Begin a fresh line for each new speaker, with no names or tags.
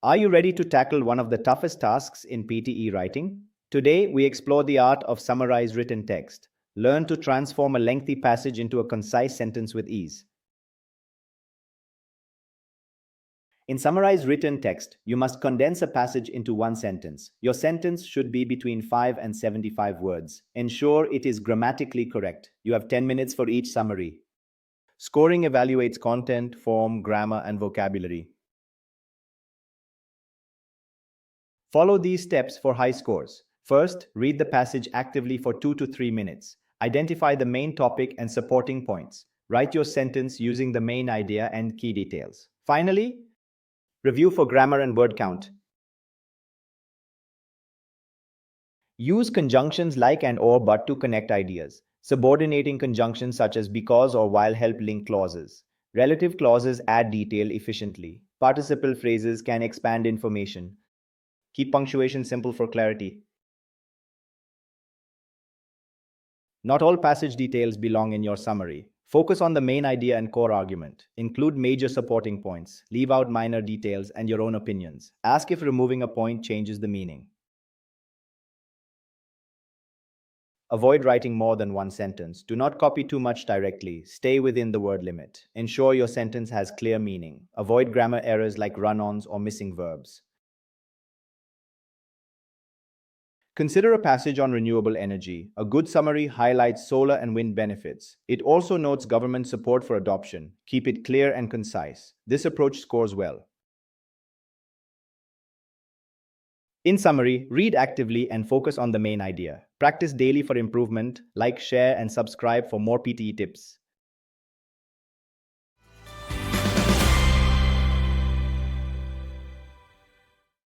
Are you ready to tackle one of the toughest tasks in PTE writing? Today, we explore the art of summarized written text. Learn to transform a lengthy passage into a concise sentence with ease. In summarized written text, you must condense a passage into one sentence. Your sentence should be between 5 and 75 words. Ensure it is grammatically correct. You have 10 minutes for each summary. Scoring evaluates content, form, grammar, and vocabulary. Follow these steps for high scores. First, read the passage actively for 2 to 3 minutes. Identify the main topic and supporting points. Write your sentence using the main idea and key details. Finally, review for grammar and word count. Use conjunctions like and or but to connect ideas. Subordinating conjunctions such as because or while help link clauses. Relative clauses add detail efficiently. Participle phrases can expand information. Keep punctuation simple for clarity. Not all passage details belong in your summary. Focus on the main idea and core argument. Include major supporting points. Leave out minor details and your own opinions. Ask if removing a point changes the meaning. Avoid writing more than one sentence. Do not copy too much directly. Stay within the word limit. Ensure your sentence has clear meaning. Avoid grammar errors like run-ons or missing verbs. Consider a passage on renewable energy. A good summary highlights solar and wind benefits. It also notes government support for adoption. Keep it clear and concise. This approach scores well. In summary, read actively and focus on the main idea. Practice daily for improvement. Like, share, and subscribe for more PTE tips.